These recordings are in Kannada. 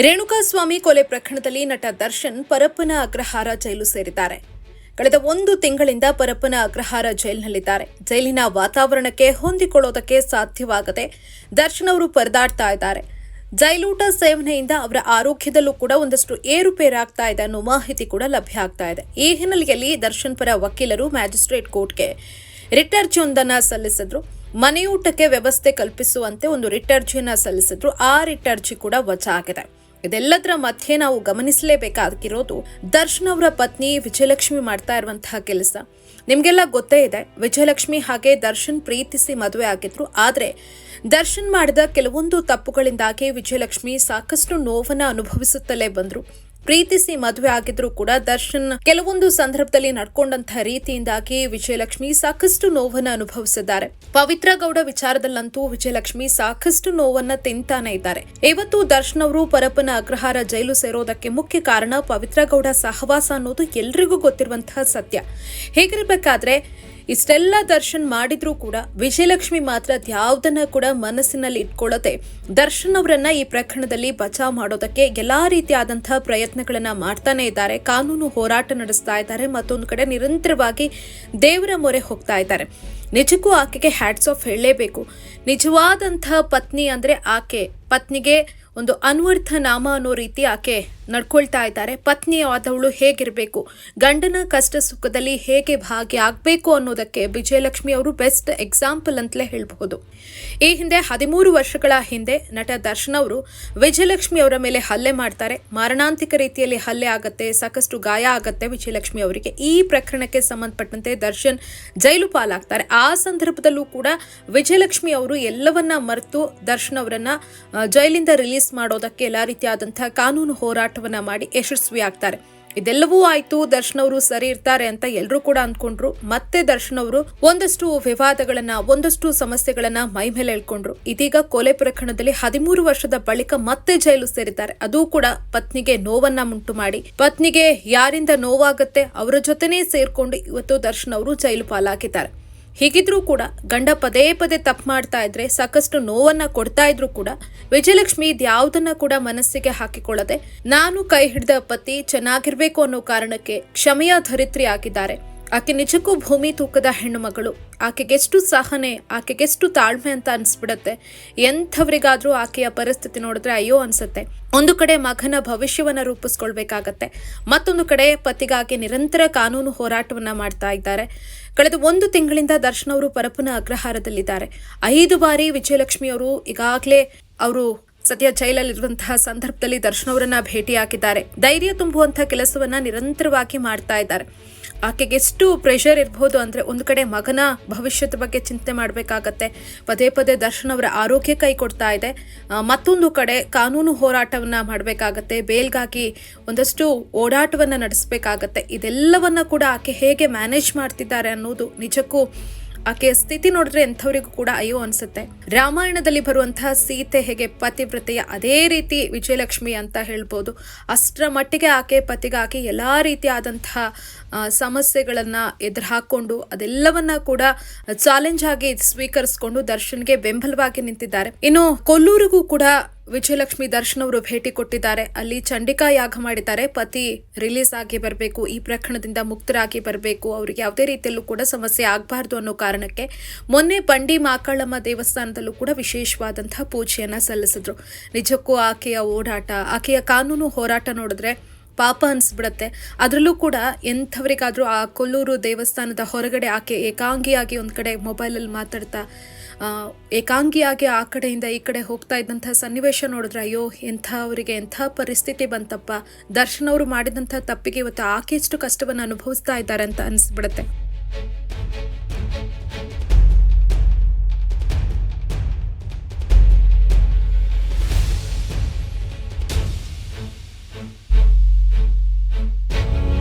ರೇಣುಕಾಸ್ವಾಮಿ ಕೊಲೆ ಪ್ರಕರಣದಲ್ಲಿ ನಟ ದರ್ಶನ್ ಪರಪ್ಪನ ಅಗ್ರಹಾರ ಜೈಲು ಸೇರಿದ್ದಾರೆ. ಕಳೆದ 1 ತಿಂಗಳಿಂದ ಪರಪ್ಪನ ಅಗ್ರಹಾರ ಜೈಲಿನಲ್ಲಿದ್ದಾರೆ. ಜೈಲಿನ ವಾತಾವರಣಕ್ಕೆ ಹೊಂದಿಕೊಳ್ಳೋದಕ್ಕೆ ಸಾಧ್ಯವಾಗದೆ ದರ್ಶನ್ ಅವರು ಪರದಾಡ್ತಾ ಇದ್ದಾರೆ. ಜೈಲೂಟ ಸೇವನೆಯಿಂದ ಅವರ ಆರೋಗ್ಯದಲ್ಲೂ ಕೂಡ ಒಂದಷ್ಟು ಏರುಪೇರಾಗ್ತಾ ಇದೆ ಅನ್ನೋ ಮಾಹಿತಿ ಕೂಡ ಲಭ್ಯ ಆಗ್ತಾ ಇದೆ. ಈ ಹಿನ್ನೆಲೆಯಲ್ಲಿ ದರ್ಶನ್ ಪರ ವಕೀಲರು ಮ್ಯಾಜಿಸ್ಟ್ರೇಟ್ ಕೋರ್ಟ್ಗೆ ರಿಟ್ ಅರ್ಜಿಯೊಂದನ್ನು ಸಲ್ಲಿಸಿದ್ರು. ಮನೆಯೂಟಕ್ಕೆ ವ್ಯವಸ್ಥೆ ಕಲ್ಪಿಸುವಂತೆ ಒಂದು ರಿಟ್ ಅರ್ಜಿಯನ್ನು ಸಲ್ಲಿಸಿದ್ರು. ಆ ರಿಟ್ ಅರ್ಜಿ ಕೂಡ ವಜಾ ಆಗಿದೆ. ಇದೆಲ್ಲದರ ಮಧ್ಯೆ ನಾವು ಗಮನಿಸಲೇಬೇಕಾಗಿರೋದು ದರ್ಶನ್ ಅವರ ಪತ್ನಿ ವಿಜಯಲಕ್ಷ್ಮಿ ಮಾಡ್ತಾ ಇರುವಂತಹ ಕೆಲಸ. ನಿಮ್ಗೆಲ್ಲ ಗೊತ್ತೇ ಇದೆ, ವಿಜಯಲಕ್ಷ್ಮಿ ಹಾಗೆ ದರ್ಶನ್ ಪ್ರೀತಿಸಿ ಮದುವೆ ಆಗಿದ್ರು. ಆದ್ರೆ ದರ್ಶನ್ ಮಾಡಿದ ಕೆಲವೊಂದು ತಪ್ಪುಗಳಿಂದಾಗಿ ವಿಜಯಲಕ್ಷ್ಮಿ ಸಾಕಷ್ಟು ನೋವನ್ನ ಅನುಭವಿಸುತ್ತಲೇ ಬಂದ್ರು. ಪ್ರೀತಿಸಿ ಮದುವೆ ಆಗಿದ್ರು ಕೂಡ ದರ್ಶನ್ ಕೆಲವೊಂದು ಸಂದರ್ಭದಲ್ಲಿ ನಡ್ಕೊಂಡಂತಹ ರೀತಿಯಿಂದಾಗಿ ವಿಜಯಲಕ್ಷ್ಮಿ ಸಾಕಷ್ಟು ನೋವನ್ನ ಅನುಭವಿಸಿದ್ದಾರೆ. ಪವಿತ್ರ ಗೌಡ ವಿಚಾರದಲ್ಲಂತೂ ವಿಜಯಲಕ್ಷ್ಮಿ ಸಾಕಷ್ಟು ನೋವನ್ನ ತಿಂತಾನೆ ಇದ್ದಾರೆ. ಇವತ್ತು ದರ್ಶನ್ ಅವರು ಪರಪ್ಪನ ಅಗ್ರಹಾರ ಜೈಲು ಸೇರೋದಕ್ಕೆ ಮುಖ್ಯ ಕಾರಣ ಪವಿತ್ರ ಗೌಡ ಸಹವಾಸ ಅನ್ನೋದು ಎಲ್ರಿಗೂ ಗೊತ್ತಿರುವಂತಹ ಸತ್ಯ. ಹೇಗಿರ್ಬೇಕಾದ್ರೆ ಇಷ್ಟೆಲ್ಲ ದರ್ಶನ್ ಮಾಡಿದ್ರೂ ಕೂಡ ವಿಜಯಲಕ್ಷ್ಮಿ ಮಾತ್ರ ಯಾವುದನ್ನ ಕೂಡ ಮನಸ್ಸಿನಲ್ಲಿ ಇಟ್ಕೊಳ್ಳದೆ ದರ್ಶನ್ ಅವರನ್ನ ಈ ಪ್ರಕರಣದಲ್ಲಿ ಬಚಾವ್ ಮಾಡೋದಕ್ಕೆ ಎಲ್ಲಾ ರೀತಿಯಾದಂತಹ ಪ್ರಯತ್ನಗಳನ್ನ ಮಾಡ್ತಾನೆ ಇದ್ದಾರೆ. ಕಾನೂನು ಹೋರಾಟ ನಡೆಸ್ತಾ ಇದ್ದಾರೆ. ಮತ್ತೊಂದು ಕಡೆ ನಿರಂತರವಾಗಿ ದೇವರ ಮೊರೆ ಹೋಗ್ತಾ ಇದ್ದಾರೆ. ನಿಜಕ್ಕೂ ಆಕೆಗೆ ಹ್ಯಾಟ್ಸ್ ಆಫ್ ಹೇಳಲೇಬೇಕು. ನಿಜವಾದಂತಹ ಪತ್ನಿ ಅಂದ್ರೆ ಆಕೆ ಪತ್ನಿಗೆ ಒಂದು ಅನ್ವರ್ಥ ನಾಮ ಅನ್ನೋ ರೀತಿ ಆಕೆ ನಡ್ಕೊಳ್ತಾ ಇದ್ದಾರೆ. ಪತ್ನಿ ಆದವಳು ಹೇಗಿರಬೇಕು, ಗಂಡನ ಕಷ್ಟ ಸುಖದಲ್ಲಿ ಹೇಗೆ ಭಾಗಿಯಾಗಬೇಕು ಅನ್ನೋದಕ್ಕೆ ವಿಜಯಲಕ್ಷ್ಮಿ ಅವರು ಬೆಸ್ಟ್ ಎಕ್ಸಾಂಪಲ್ ಅಂತಲೇ ಹೇಳಬಹುದು. ಈ ಹಿಂದೆ 13 ವರ್ಷಗಳ ಹಿಂದೆ ನಟ ದರ್ಶನ್ ಅವರು ವಿಜಯಲಕ್ಷ್ಮಿ ಅವರ ಮೇಲೆ ಹಲ್ಲೆ ಮಾಡ್ತಾರೆ. ಮಾರಣಾಂತಿಕ ರೀತಿಯಲ್ಲಿ ಹಲ್ಲೆ ಆಗತ್ತೆ, ಸಾಕಷ್ಟು ಗಾಯ ಆಗತ್ತೆ ವಿಜಯಲಕ್ಷ್ಮಿ ಅವರಿಗೆ. ಈ ಪ್ರಕರಣಕ್ಕೆ ಸಂಬಂಧಪಟ್ಟಂತೆ ದರ್ಶನ್ ಜೈಲು ಪಾಲಾಗ್ತಾರೆ. ಆ ಸಂದರ್ಭದಲ್ಲೂ ಕೂಡ ವಿಜಯಲಕ್ಷ್ಮಿ ಅವರು ಎಲ್ಲವನ್ನ ಮರೆತು ದರ್ಶನ್ ಅವರನ್ನ ಜೈಲಿಂದ ರಿಲೀಸ್ ಮಾಡೋದಕ್ಕೆ ಎಲ್ಲಾ ರೀತಿಯಾದಂತಹ ಕಾನೂನು ಹೋರಾಟವನ್ನ ಮಾಡಿ ಯಶಸ್ವಿ ಆಗ್ತಾರೆ. ಇದೆಲ್ಲವೂ ಆಯ್ತು, ದರ್ಶನ್ ಅವರು ಸರಿ ಇರ್ತಾರೆ ಅಂತ ಎಲ್ಲರೂ ಕೂಡ ಅಂದ್ಕೊಂಡ್ರು. ಮತ್ತೆ ದರ್ಶನ್ ಅವರು ಒಂದಷ್ಟು ವಿವಾದಗಳನ್ನ, ಒಂದಷ್ಟು ಸಮಸ್ಯೆಗಳನ್ನ ಮೈ ಮೇಲೆ ಹೇಳ್ಕೊಂಡ್ರು. ಇದೀಗ ಕೊಲೆ ಪ್ರಕರಣದಲ್ಲಿ 13 ವರ್ಷದ ಬಳಿಕ ಮತ್ತೆ ಜೈಲು ಸೇರಿದ್ದಾರೆ. ಅದು ಕೂಡ ಪತ್ನಿಗೆ ನೋವನ್ನ ಉಂಟು ಮಾಡಿ, ಪತ್ನಿಗೆ ಯಾರಿಂದ ನೋವಾಗತ್ತೆ ಅವರ ಜೊತೆನೇ ಸೇರ್ಕೊಂಡು ಇವತ್ತು ದರ್ಶನ್ ಅವರು ಜೈಲು ಪಾಲಾಗಿದ್ದಾರೆ. ಹೀಗಿದ್ರೂ ಕೂಡ ಗಂಡ ಪದೇ ಪದೇ ತಪ್ಪು ಮಾಡ್ತಾ ಇದ್ರೆ, ಸಾಕಷ್ಟು ನೋವನ್ನ ಕೊಡ್ತಾ ಇದ್ರು ಕೂಡ ವಿಜಯಲಕ್ಷ್ಮಿ ಇದ್ಯಾವುದನ್ನ ಕೂಡ ಮನಸ್ಸಿಗೆ ಹಾಕಿಕೊಳ್ಳದೆ ನಾನು ಕೈ ಹಿಡಿದ ಪತಿ ಚೆನ್ನಾಗಿರ್ಬೇಕು ಅನ್ನೋ ಕಾರಣಕ್ಕೆ ಕ್ಷಮೆಯ ಧರಿತ್ರಿ ಆಗಿದ್ದಾರೆ. ಆಕೆ ನಿಜಕ್ಕೂ ಭೂಮಿ ತೂಕದ ಹೆಣ್ಣು ಮಗಳು. ಆಕೆಗೆಷ್ಟು ಸಹನೆ, ಆಕೆಗೆಷ್ಟು ತಾಳ್ಮೆ ಅಂತ ಅನ್ಸ್ಬಿಡತ್ತೆ. ಎಂಥವ್ರಿಗಾದ್ರೂ ಆಕೆಯ ಪರಿಸ್ಥಿತಿ ನೋಡಿದ್ರೆ ಅಯ್ಯೋ ಅನ್ಸುತ್ತೆ. ಒಂದು ಕಡೆ ಮಗನ ಭವಿಷ್ಯವನ್ನ ರೂಪಿಸ್ಕೊಳ್ಬೇಕಾಗತ್ತೆ, ಮತ್ತೊಂದು ಕಡೆ ಪತಿಗಾಗಿ ನಿರಂತರ ಕಾನೂನು ಹೋರಾಟವನ್ನ ಮಾಡ್ತಾ ಇದ್ದಾರೆ. ಕಳೆದ 1 ತಿಂಗಳಿಂದ ದರ್ಶನ್ ಅವರು ಪರಪ್ಪನ ಅಗ್ರಹಾರದಲ್ಲಿದ್ದಾರೆ. 5 ಬಾರಿ ವಿಜಯಲಕ್ಷ್ಮಿ ಅವರು ಈಗಾಗಲೇ ಅವರು ಸದ್ಯ ಜೈಲಲ್ಲಿರುವಂತಹ ಸಂದರ್ಭದಲ್ಲಿ ದರ್ಶನ್ ಅವರನ್ನ ಭೇಟಿಯಾಗಿದ್ದಾರೆ. ಧೈರ್ಯ ತುಂಬುವಂತಹ ಕೆಲಸವನ್ನ ನಿರಂತರವಾಗಿ ಮಾಡ್ತಾ ಇದ್ದಾರೆ. ಆಕೆಗೆ ಎಷ್ಟು ಪ್ರೆಷರ್ ಇರಬಹುದು ಅಂದ್ರೆ, ಒಂದು ಕಡೆ ಮಗನ ಭವಿಷ್ಯದ ಬಗ್ಗೆ ಚಿಂತೆ ಮಾಡಬೇಕಾಗತ್ತೆ, ಪದೇ ಪದೇ ದರ್ಶನ್ ಅವರ ಆರೋಗ್ಯ ಕೈ ಕೊಡ್ತಾ ಇದೆ. ಮತ್ತೊಂದು ಕಡೆ ಕಾನೂನು ಹೋರಾಟವನ್ನ ಮಾಡಬೇಕಾಗತ್ತೆ, ಬೇಲ್ಗಾಗಿ ಒಂದಷ್ಟು ಓಡಾಟವನ್ನ ನಡೆಸಬೇಕಾಗತ್ತೆ. ಇದೆಲ್ಲವನ್ನ ಕೂಡ ಆಕೆ ಹೇಗೆ ಮ್ಯಾನೇಜ್ ಮಾಡ್ತಿದ್ದಾರೆ ಅನ್ನೋದು ನಿಜಕ್ಕೂ ಆಕೆಯ ಸ್ಥಿತಿ ನೋಡಿದ್ರೆ ಎಂಥವರಿಗೂ ಕೂಡ ಅಯ್ಯೋ ಅನ್ಸುತ್ತೆ. ರಾಮಾಯಣದಲ್ಲಿ ಬರುವಂತಹ ಸೀತೆ ಹೇಗೆ ಪತಿವ್ರತೆಯ, ಅದೇ ರೀತಿ ವಿಜಯಲಕ್ಷ್ಮಿ ಅಂತ ಹೇಳ್ಬೋದು. ಅಷ್ಟರ ಮಟ್ಟಿಗೆ ಆಕೆ ಪತಿಗಾಗಿ ಎಲ್ಲಾ ರೀತಿಯಾದಂತಹ ಸಮಸ್ಯೆಗಳನ್ನ ಎದುರು ಹಾಕೊಂಡು ಅದೆಲ್ಲವನ್ನ ಕೂಡ ಚಾಲೆಂಜ್ ಆಗಿ ಸ್ವೀಕರಿಸಿಕೊಂಡು ದರ್ಶನ್ಗೆ ಬೆಂಬಲವಾಗಿ ನಿಂತಿದ್ದಾರೆ. ಇನ್ನು ಕೊಲ್ಲೂರಿಗೂ ಕೂಡ ವಿಜಯಲಕ್ಷ್ಮಿ ದರ್ಶನ್ ಅವರು ಭೇಟಿ ಕೊಟ್ಟಿದ್ದಾರೆ. ಅಲ್ಲಿ ಚಂಡಿಕಾ ಯಾಗ ಮಾಡಿದ್ದಾರೆ. ಪತಿ ರಿಲೀಸ್ ಆಗಿ ಬರಬೇಕು, ಈ ಪ್ರಕರಣದಿಂದ ಮುಕ್ತರಾಗಿ ಬರಬೇಕು, ಅವ್ರಿಗೆ ಯಾವುದೇ ರೀತಿಯಲ್ಲೂ ಕೂಡ ಸಮಸ್ಯೆ ಆಗಬಾರ್ದು ಅನ್ನೋ ಕಾರಣಕ್ಕೆ ಮೊನ್ನೆ ಬಂಡಿ ಮಾಕಳಮ್ಮ ದೇವಸ್ಥಾನದಲ್ಲೂ ಕೂಡ ವಿಶೇಷವಾದಂತಹ ಪೂಜೆಯನ್ನ ಸಲ್ಲಿಸಿದ್ರು. ನಿಜಕ್ಕೂ ಆಕೆಯ ಓಡಾಟ, ಆಕೆಯ ಕಾನೂನು ಹೋರಾಟ ನೋಡಿದ್ರೆ ಪಾಪ ಅನ್ಸ್ಬಿಡತ್ತೆ. ಅದರಲ್ಲೂ ಕೂಡ ಎಂಥವರಿಗಾದ್ರೂ ಆ ಕೊಲ್ಲೂರು ದೇವಸ್ಥಾನದ ಹೊರಗಡೆ ಆಕೆ ಏಕಾಂಗಿಯಾಗಿ ಒಂದ್ ಕಡೆ ಮೊಬೈಲಲ್ಲಿ ಮಾತಾಡ್ತಾ ಏಕಾಂಗಿಯಾಗಿ ಆ ಕಡೆಯಿಂದ ಈ ಕಡೆ ಹೋಗ್ತಾ ಇದ್ದಂಥ ಸನ್ನಿವೇಶ ನೋಡಿದ್ರೆ ಅಯ್ಯೋ ಎಂಥವರಿಗೆ ಎಂಥ ಪರಿಸ್ಥಿತಿ ಬಂತಪ್ಪ. ದರ್ಶನ್ ಅವರು ಮಾಡಿದಂಥ ತಪ್ಪಿಗೆ ಇವತ್ತು ಆಕೆ ಎಷ್ಟು ಕಷ್ಟವನ್ನು ಅನುಭವಿಸ್ತಾ ಇದ್ದಾರೆ ಅಂತ ಅನಿಸ್ಬಿಡುತ್ತೆ.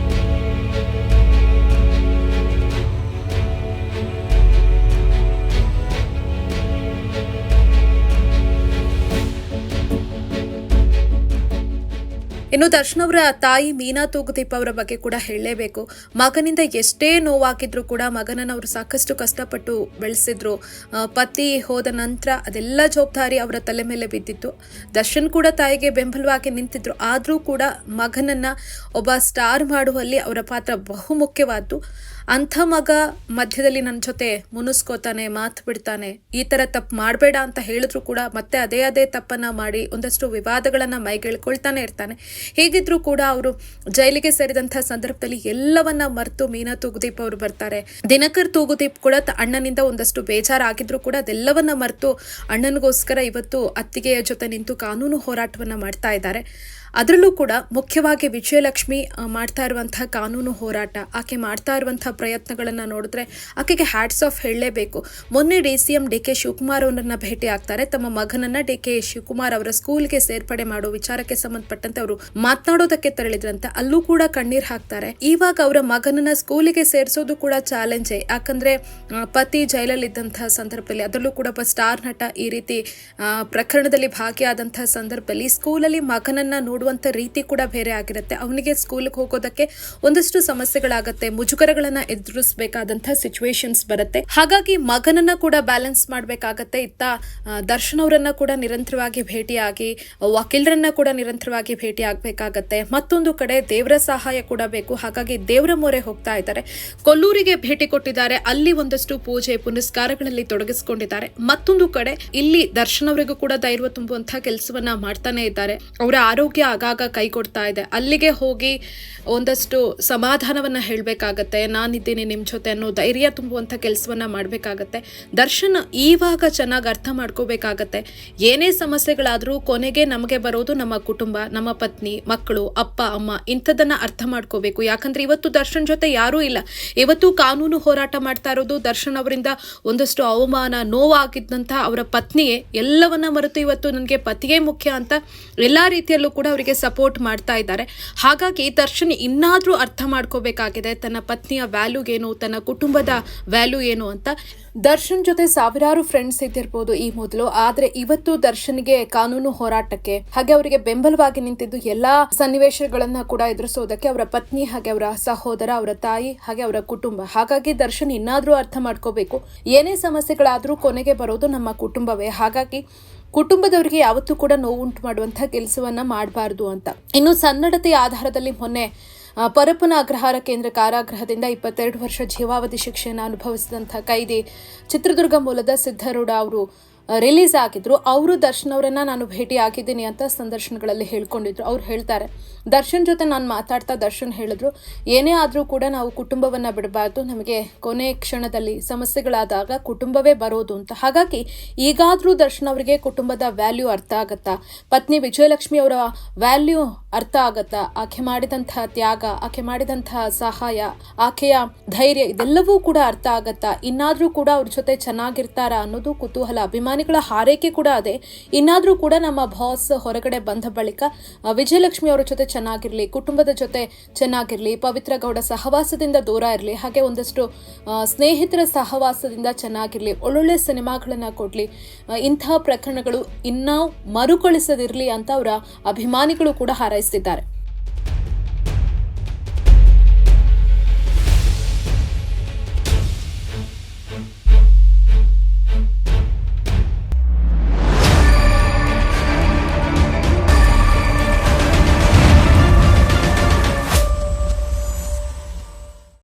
ಇನ್ನು ದರ್ಶನ್ ಅವರ ತಾಯಿ ಮೀನಾ ತೂಗುದೀಪ್ ಅವರ ಬಗ್ಗೆ ಕೂಡ ಹೇಳಲೇಬೇಕು. ಮಗನಿಂದ ಎಷ್ಟೇ ನೋವಾಗಿದ್ರು ಕೂಡ ಮಗನನ್ನು ಅವರು ಸಾಕಷ್ಟು ಕಷ್ಟಪಟ್ಟು ಬೆಳೆಸಿದ್ರು. ಪತಿ ಹೋದ ನಂತರ ಅದೆಲ್ಲ ಜವಾಬ್ದಾರಿ ಅವರ ತಲೆ ಮೇಲೆ ಬಿದ್ದಿತ್ತು. ದರ್ಶನ್ ಕೂಡ ತಾಯಿಗೆ ಬೆಂಬಲವಾಗಿ ನಿಂತಿದ್ರು. ಆದರೂ ಕೂಡ ಮಗನನ್ನ ಒಬ್ಬ ಸ್ಟಾರ್ ಮಾಡುವಲ್ಲಿ ಅವರ ಪಾತ್ರ ಬಹುಮುಖ್ಯವಾದ್ದು. ಅಂಥ ಮಗ ಮಧ್ಯದಲ್ಲಿ ನನ್ನ ಜೊತೆ ಮುನಿಸ್ಕೋತಾನೆ, ಮಾತು ಬಿಡ್ತಾನೆ, ಈ ಥರ ತಪ್ಪು ಮಾಡಬೇಡ ಅಂತ ಹೇಳಿದ್ರು ಕೂಡ ಮತ್ತೆ ಅದೇ ತಪ್ಪನ್ನು ಮಾಡಿ ಒಂದಷ್ಟು ವಿವಾದಗಳನ್ನು ಮೈಗೆಳ್ಕೊಳ್ತಾನೆ ಇರ್ತಾನೆ. ಹೇಗಿದ್ರೂ ಕೂಡ ಅವರು ಜೈಲಿಗೆ ಸೇರಿದಂಥ ಸಂದರ್ಭದಲ್ಲಿ ಎಲ್ಲವನ್ನ ಮರೆತು ಮೀನಾ ತೂಗುದೀಪ್ ಅವರು ಬರ್ತಾರೆ. ದಿನಕರ್ ತೂಗುದೀಪ್ ಕೂಡ ಅಣ್ಣನಿಂದ ಒಂದಷ್ಟು ಬೇಜಾರಾಗಿದ್ರು ಕೂಡ ಅದೆಲ್ಲವನ್ನ ಮರೆತು ಅಣ್ಣನಿಗೋಸ್ಕರ ಇವತ್ತು ಅತ್ತಿಗೆಯ ಜೊತೆ ನಿಂತು ಕಾನೂನು ಹೋರಾಟವನ್ನು ಮಾಡ್ತಾ ಇದ್ದಾರೆ. ಅದರಲ್ಲೂ ಕೂಡ ಮುಖ್ಯವಾಗಿ ವಿಜಯಲಕ್ಷ್ಮಿ ಮಾಡ್ತಾ ಇರುವಂತಹ ಕಾನೂನು ಹೋರಾಟ, ಆಕೆ ಮಾಡ್ತಾ ಇರುವಂತಹ ಪ್ರಯತ್ನಗಳನ್ನು ನೋಡಿದ್ರೆ ಆಕೆಗೆ ಹ್ಯಾಟ್ಸ್ ಆಫ್ ಹೇಳಲೇಬೇಕು. ಮೊನ್ನೆ DCM DK ಶಿವಕುಮಾರ್ ಅವರನ್ನ ಭೇಟಿ ಆಗ್ತಾರೆ. ತಮ್ಮ ಮಗನನ್ನ DK ಶಿವಕುಮಾರ್ ಅವರ ಸ್ಕೂಲ್ಗೆ ಸೇರ್ಪಡೆ ಮಾಡೋ ವಿಚಾರಕ್ಕೆ ಸಂಬಂಧಪಟ್ಟಂತೆ ಅವರು ಮಾತನಾಡೋದಕ್ಕೆ ತೆರಳಿದ್ರಂತೆ. ಅಲ್ಲೂ ಕೂಡ ಕಣ್ಣೀರ್ ಹಾಕ್ತಾರೆ. ಇವಾಗ ಅವರ ಮಗನನ್ನ ಸ್ಕೂಲಿಗೆ ಸೇರಿಸೋದು ಕೂಡ ಚಾಲೆಂಜೇ. ಯಾಕಂದ್ರೆ ಪತಿ ಜೈಲಲ್ಲಿದ್ದಂತಹ ಸಂದರ್ಭದಲ್ಲಿ, ಅದರಲ್ಲೂ ಕೂಡ ಒಬ್ಬ ಸ್ಟಾರ್ ನಟ ಈ ರೀತಿ ಪ್ರಕರಣದಲ್ಲಿ ಭಾಗಿಯಾದಂತಹ ಸಂದರ್ಭದಲ್ಲಿ ಸ್ಕೂಲಲ್ಲಿ ಮಗನನ್ನ ನೋಡುವಂತ ರೀತಿ ಕೂಡ ಬೇರೆ ಆಗಿರುತ್ತೆ. ಅವನಿಗೆ ಸ್ಕೂಲ್ಗೆ ಹೋಗೋದಕ್ಕೆ ಒಂದಷ್ಟು ಸಮಸ್ಯೆಗಳಾಗತ್ತೆ, ಮುಜುಗರಗಳನ್ನ ಎದುರಿಸಬೇಕಾದಂತಹ ಸಿಚುವೇಶನ್ಸ್ ಬರುತ್ತೆ. ಹಾಗಾಗಿ ಮಗನನ್ನ ಕೂಡ ಬ್ಯಾಲೆನ್ಸ್ ಮಾಡಬೇಕಾಗತ್ತೆ. ಇತ್ತ ದರ್ಶನ್ ಅವರನ್ನ ಕೂಡ ನಿರಂತರವಾಗಿ ಭೇಟಿಯಾಗಿ, ವಕೀಲರನ್ನ ಕೂಡ ನಿರಂತರವಾಗಿ ಭೇಟಿ ಆಗಬೇಕಾಗತ್ತೆ. ಮತ್ತೊಂದು ಕಡೆ ದೇವರ ಸಹಾಯ ಕೂಡ ಬೇಕು. ಹಾಗಾಗಿ ದೇವರ ಮೊರೆ ಹೋಗ್ತಾ ಇದ್ದಾರೆ. ಕೊಲ್ಲೂರಿಗೆ ಭೇಟಿ ಕೊಟ್ಟಿದ್ದಾರೆ. ಅಲ್ಲಿ ಒಂದಷ್ಟು ಪೂಜೆ ಪುನಸ್ಕಾರಗಳಲ್ಲಿ ತೊಡಗಿಸಿಕೊಂಡಿದ್ದಾರೆ. ಮತ್ತೊಂದು ಕಡೆ ಇಲ್ಲಿ ದರ್ಶನ್ ಅವರಿಗೂ ಕೂಡ ಧೈರ್ಯ ತುಂಬುವಂತಹ ಕೆಲಸವನ್ನ ಮಾಡ್ತಾನೆ ಇದ್ದಾರೆ. ಅವರ ಆರೋಗ್ಯ ಆಗಾಗ ಕೈ ಕೊಡ್ತಾ ಇದೆ. ಅಲ್ಲಿಗೆ ಹೋಗಿ ಒಂದಷ್ಟು ಸಮಾಧಾನವನ್ನ ಹೇಳಬೇಕಾಗತ್ತೆ. ನಾನಿದ್ದೀನಿ ನಿಮ್ಮ ಜೊತೆ ಅನ್ನೋ ಧೈರ್ಯ ತುಂಬುವಂಥ ಕೆಲಸವನ್ನ ಮಾಡಬೇಕಾಗತ್ತೆ. ದರ್ಶನ್ ಇವಾಗ ಚೆನ್ನಾಗಿ ಅರ್ಥ ಮಾಡ್ಕೋಬೇಕಾಗತ್ತೆ. ಏನೇ ಸಮಸ್ಯೆಗಳಾದರೂ ಕೊನೆಗೆ ನಮಗೆ ಬರೋದು ನಮ್ಮ ಕುಟುಂಬ, ನಮ್ಮ ಪತ್ನಿ, ಮಕ್ಕಳು, ಅಪ್ಪ ಅಮ್ಮ, ಇಂಥದನ್ನ ಅರ್ಥ ಮಾಡ್ಕೋಬೇಕು. ಯಾಕಂದ್ರೆ ಇವತ್ತು ದರ್ಶನ್ ಜೊತೆ ಯಾರೂ ಇಲ್ಲ. ಇವತ್ತು ಕಾನೂನು ಹೋರಾಟ ಮಾಡ್ತಾ ಇರೋದು ದರ್ಶನ್ ಅವರಿಂದ ಒಂದಷ್ಟು ಅವಮಾನ, ನೋವಾಗಿದ್ದಂಥ ಅವರ ಪತ್ನಿಯೇ ಎಲ್ಲವನ್ನ ಮರೆತು ಇವತ್ತು ನನಗೆ ಪತಿಯೇ ಮುಖ್ಯ ಅಂತ ಎಲ್ಲಾ ರೀತಿಯಲ್ಲೂ ಕೂಡ ಅವರಿಗೆ ಸಪೋರ್ಟ್ ಮಾಡ್ತಾ ಇದ್ದಾರೆ. ಹಾಗಾಗಿ ದರ್ಶನ್ ಇನ್ನಾದ್ರೂ ಅರ್ಥ ಮಾಡ್ಕೋಬೇಕಾಗಿದೆ ತನ್ನ ಪತ್ನಿಯ ವ್ಯಾಲ್ಯೂ ಏನು, ತನ್ನ ಕುಟುಂಬದ ವ್ಯಾಲ್ಯೂ ಏನು ಅಂತ. ದರ್ಶನ್ ಜೊತೆ ಸಾವಿರಾರು ಫ್ರೆಂಡ್ಸ್ ಇದ್ದಿರ್ಬೋದು ಈ ಮೊದಲು, ಆದ್ರೆ ಇವತ್ತು ದರ್ಶನ್ಗೆ ಕಾನೂನು ಹೋರಾಟಕ್ಕೆ ಹಾಗೆ ಅವರಿಗೆ ಬೆಂಬಲವಾಗಿ ನಿಂತಿದ್ದು ಎಲ್ಲಾ ಸನ್ನಿವೇಶಗಳನ್ನ ಕೂಡ ಎದುರಿಸೋದಕ್ಕೆ ಅವರ ಪತ್ನಿ, ಹಾಗೆ ಅವರ ಸಹೋದರ, ಅವರ ತಾಯಿ, ಹಾಗೆ ಅವರ ಕುಟುಂಬ. ಹಾಗಾಗಿ ದರ್ಶನ್ ಇನ್ನಾದ್ರೂ ಅರ್ಥ ಮಾಡ್ಕೋಬೇಕು, ಏನೇ ಸಮಸ್ಯೆಗಳಾದ್ರೂ ಕೊನೆಗೆ ಬರೋದು ನಮ್ಮ ಕುಟುಂಬವೇ. ಹಾಗಾಗಿ ಕುಟುಂಬದವರಿಗೆ ಯಾವತ್ತೂ ಕೂಡ ನೋವುಂಟು ಮಾಡುವಂತಹ ಕೆಲಸವನ್ನ ಮಾಡಬಾರ್ದು ಅಂತ. ಇನ್ನು ಸನ್ನಡತೆಯ ಆಧಾರದಲ್ಲಿ ಮೊನ್ನೆ ಪರಪ್ಪನ ಅಗ್ರಹಾರ ಕೇಂದ್ರ ಕಾರಾಗೃಹದಿಂದ 22 ವರ್ಷ ಜೀವಾವಧಿ ಶಿಕ್ಷೆಯನ್ನು ಅನುಭವಿಸಿದಂತಹ ಕೈದಿ ಚಿತ್ರದುರ್ಗ ಮೂಲದ ಸಿದ್ಧಾರೂಢ ಅವರು ರಿಲೀಸ್ ಆಗಿದ್ರು. ಅವರು ದರ್ಶನ್ ಅವರನ್ನ ನಾನು ಭೇಟಿ ಆಗಿದ್ದೀನಿ ಅಂತ ಸಂದರ್ಶನಗಳಲ್ಲಿ ಹೇಳ್ಕೊಂಡಿದ್ರು. ಅವ್ರು ಹೇಳ್ತಾರೆ, ದರ್ಶನ್ ಜೊತೆ ನಾನು ಮಾತಾಡ್ತಾ ದರ್ಶನ್ ಹೇಳಿದ್ರು, ಏನೇ ಆದರೂ ಕೂಡ ನಾವು ಕುಟುಂಬವನ್ನ ಬಿಡಬಾರ್ದು, ನಮಗೆ ಕೊನೆ ಕ್ಷಣದಲ್ಲಿ ಸಮಸ್ಯೆಗಳಾದಾಗ ಕುಟುಂಬವೇ ಬರೋದು ಅಂತ. ಹಾಗಾಗಿ ಈಗಾದ್ರೂ ದರ್ಶನ್ ಅವರಿಗೆ ಕುಟುಂಬದ ವ್ಯಾಲ್ಯೂ ಅರ್ಥ ಆಗತ್ತಾ, ಪತ್ನಿ ವಿಜಯಲಕ್ಷ್ಮಿ ಅವರ ವ್ಯಾಲ್ಯೂ ಅರ್ಥ ಆಗತ್ತಾ, ಆಕೆ ಮಾಡಿದಂತಹ ತ್ಯಾಗ, ಆಕೆ ಮಾಡಿದಂತಹ ಸಹಾಯ, ಆಕೆಯ ಧೈರ್ಯ, ಇದೆಲ್ಲವೂ ಕೂಡ ಅರ್ಥ ಆಗತ್ತಾ, ಇನ್ನಾದ್ರೂ ಕೂಡ ಅವ್ರ ಜೊತೆ ಚೆನ್ನಾಗಿರ್ತಾರ ಅನ್ನೋದು ಕುತೂಹಲ. ಅಭಿಮಾನಿಗಳ ಹಾರೈಕೆ ಕೂಡ ಅದೇ. ಇನ್ನಾದ್ರೂ ಕೂಡ ನಮ್ಮ ಬಾಸ್ ಹೊರಗಡೆ ಬಂದ ಬಳಿಕ ವಿಜಯಲಕ್ಷ್ಮಿ ಅವರ ಜೊತೆ ಚೆನ್ನಾಗಿರ್ಲಿ, ಕುಟುಂಬದ ಜೊತೆ ಚೆನ್ನಾಗಿರ್ಲಿ, ಪವಿತ್ರ ಗೌಡ ಸಹವಾಸದಿಂದ ದೂರ ಇರಲಿ, ಹಾಗೆ ಒಂದಷ್ಟು ಸ್ನೇಹಿತರ ಸಹವಾಸದಿಂದ ಚೆನ್ನಾಗಿರ್ಲಿ, ಒಳ್ಳೊಳ್ಳೆ ಸಿನಿಮಾಗಳನ್ನ ಕೊಡ್ಲಿ, ಇಂತಹ ಪ್ರಕರಣಗಳು ಇನ್ನೂ ಮರುಕಳಿಸದಿರಲಿ ಅಂತ ಅವರ ಅಭಿಮಾನಿಗಳು ಕೂಡ ಹಾರೈಸಿದ್ದಾರೆ.